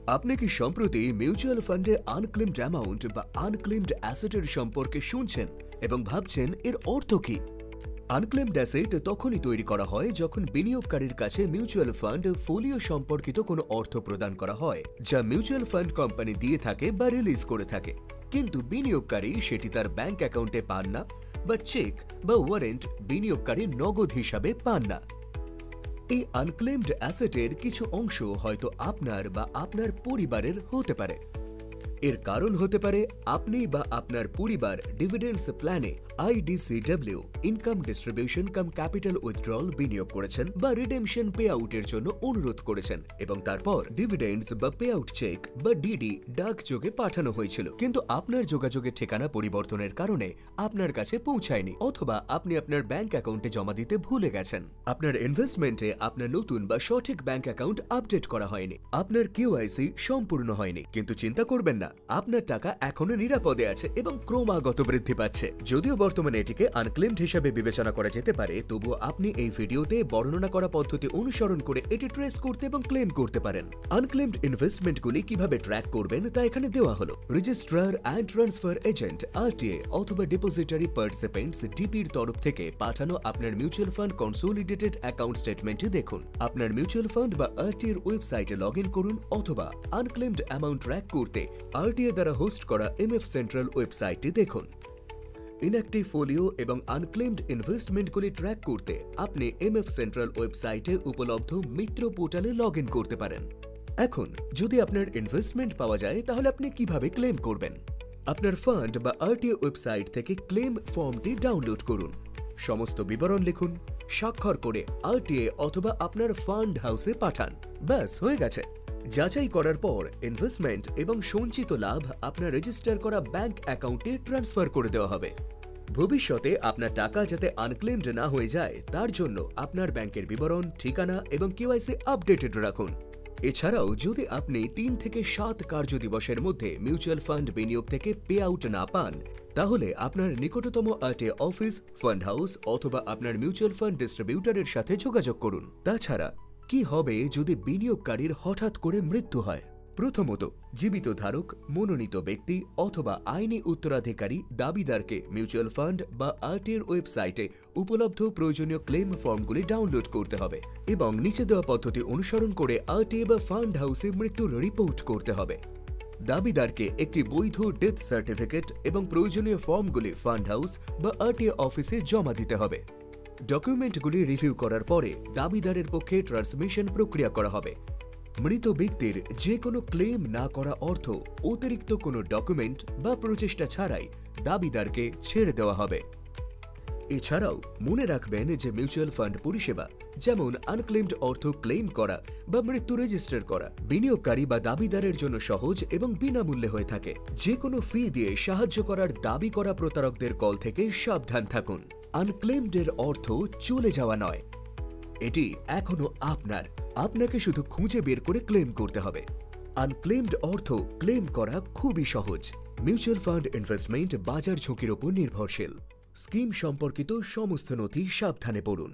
আপনি কি সম্প্রতি মিউচুয়াল ফান্ডে আনক্লেমড অ্যামাউন্ট বা আনক্লেমড অ্যাসেটের সম্পর্কে শুনছেন এবং ভাবছেন এর অর্থ কি? আনক্লেমড অ্যাসেট তখনই তৈরি করা হয় যখন বিনিয়োগকারীর কাছে মিউচুয়াল ফান্ড ফোলিও সম্পর্কিত কোনো অর্থ প্রদান করা হয়, যা মিউচুয়াল ফান্ড কোম্পানি দিয়ে থাকে বা রিলিজ করে থাকে, কিন্তু বিনিয়োগকারী সেটি তার ব্যাংক অ্যাকাউন্টে পান না বা চেক বা ওয়ারেন্ট বিনিয়োগকারী নগদ হিসাবে পান না। এই আনক্লেমড অ্যাসেটের কিছু অংশ হয়তো আপনার বা আপনার পরিবারের হতে পারে। এর কারণ হতে পারে আপনি বা আপনার পরিবার ডিভিডেন্ডস প্ল্যানে আইডিসিডব্লিউ ইনকাম ডিস্ট্রিবিউশন কাম ক্যাপিটাল উইথড্রল বিনিয়োগ করেছেন বা রিডেমশন পে আউটের জন্য অনুরোধ করেছেন এবং তারপর ডিভিডেন্ডস বা পে আউট চেক বা ডিডি ডাকযোগে পাঠানো হয়েছিল, কিন্তু আপনার যোগাযোগের ঠিকানা পরিবর্তনের কারণে আপনার কাছে পৌঁছায়নি, অথবা আপনি আপনার ব্যাংক অ্যাকাউন্টে জমা দিতে ভুলে গেছেন। আপনার ইনভেস্টমেন্টে আপনার নতুন বা সঠিক ব্যাংক অ্যাকাউন্ট আপডেট করা হয়নি, আপনার কেওয়াইসি সম্পূর্ণ হয়নি, কিন্তু চিন্তা করবেন না, আপনার টাকা এখনো নিরাপদে আছে এবং ক্রমাগত বৃদ্ধি পাচ্ছে। যদিও বর্তমানে এটিকে আনক্লেমড হিসাবে বিবেচনা করা যেতে পারে, তবুও আপনি এই ভিডিওতে বর্ণনা করা পদ্ধতি অনুসরণ করে এটি ট্রেস করতে এবং ক্লেম করতে পারেন। আনক্লেমড ইনভেস্টমেন্টগুলি কিভাবে ট্র্যাক করবেন তা এখানে দেওয়া হলো। Registrar and transfer agent RTA অথবা ডিপোজিটারি পার্টিসিপেন্টস ডিপির তরফ থেকে পাঠানো আপনার মিউচুয়াল ফান্ড কনসোলিডেটেড অ্যাকাউন্ট স্টেটমেন্টে দেখুন। আপনার মিউচুয়াল ফান্ড বা আরটিএর ওয়েবসাইটে লগ ইন করুন, অথবা আনক্লেমড অ্যামাউন্ট ট্র্যাক করতে আরটিএ দ্বারা হোস্ট করা এমএফ সেন্ট্রাল ওয়েবসাইটে দেখুন। ইনঅ্যাক্টিভ ফোলিও এবং আনক্লেমড ইনভেস্টমেন্টগুলি ট্র্যাক করতে আপনি এমএফ সেন্ট্রাল ওয়েবসাইটে উপলব্ধ মিত্র পোর্টালে লগ ইন করতে পারেন। এখন যদি আপনার ইনভেস্টমেন্ট পাওয়া যায়, তাহলে আপনি কিভাবে ক্লেম করবেন? আপনার ফান্ড বা আরটিএ ওয়েবসাইট থেকে ক্লেম ফর্মটি ডাউনলোড করুন, সমস্ত বিবরণ লিখুন, স্বাক্ষর করে আরটিএ অথবা আপনার ফান্ড হাউসে পাঠান। ব্যাস, হয়ে গেছে। যাচাই করার পর ইনভেস্টমেন্ট এবং সঞ্চিত লাভ আপনার রেজিস্টার করা ব্যাংক অ্যাকাউন্টে ট্রান্সফার করে দেওয়া হবে। ভবিষ্যতে আপনার টাকা যাতে আনক্লেমড না হয়ে যায়, তার জন্য আপনার ব্যাংকের বিবরণ, ঠিকানা এবং কেওয়াইসি আপডেটেড রাখুন। এছাড়াও যদি আপনি 3 থেকে 7 কার্য দিবসের মধ্যে মিউচুয়াল ফান্ড বিনিয়োগ থেকে পে আউট না পান, তাহলে আপনার নিকটতম আরটিএ অফিস, ফান্ড হাউস অথবা আপনার মিউচুয়াল ফান্ড ডিস্ট্রিবিউটরের সাথে যোগাযোগ করুন। তাছাড়া কি হবে যদি বিনিয়োগকারীর হঠাৎ করে মৃত্যু হয়? প্রথমত, জীবিত ধারক, মনোনীত ব্যক্তি অথবা আইনি উত্তরাধিকারী দাবিদারকে মিউচুয়াল ফান্ড বা আরটিএর ওয়েবসাইটে উপলব্ধ প্রয়োজনীয় ক্লেম ফর্মগুলি ডাউনলোড করতে হবে এবং নিচে দেওয়া পদ্ধতি অনুসরণ করে আরটিএ বা ফান্ড হাউসে মৃত্যুর রিপোর্ট করতে হবে। দাবিদারকে একটি বৈধ ডেথ সার্টিফিকেট এবং প্রয়োজনীয় ফর্মগুলি ফান্ড হাউস বা আরটিএ অফিসে জমা দিতে হবে। ডকুমেন্টগুলি রিভিউ করার পরে দাবিদারের পক্ষে ট্রান্সমিশন প্রক্রিয়া করা হবে। মৃত ব্যক্তির যে কোনো ক্লেম না করা অর্থ অতিরিক্ত কোনো ডকুমেন্ট বা প্রচেষ্টা ছাড়াই দাবিদারকে ছেড়ে দেওয়া হবে। এছাড়াও মনে রাখবেন যে মিউচুয়াল ফান্ড পরিষেবা, যেমন আনক্লেমড অর্থ ক্লেম করা বা মৃত্যু রেজিস্টার করা, বিনিয়োগকারী বা দাবিদারের জন্য সহজ এবং বিনামূল্যে হয়ে থাকে। যে কোনো ফি দিয়ে সাহায্য করার দাবি করা প্রতারকদের কল থেকে সাবধান থাকুন। আনক্লেমডের অর্থ চলে যাওয়া নয়, এটি এখনো আপনার। আপনাকে শুধু খুঁজে বের করে ক্লেম করতে হবে। আনক্লেমড অর্থ ক্লেম করা খুবই সহজ। মিউচুয়াল ফান্ড ইনভেস্টমেন্ট বাজার ঝুঁকির উপর নির্ভরশীল। স্কিম সম্পর্কিত সমস্ত নথি সাবধানে পড়ুন।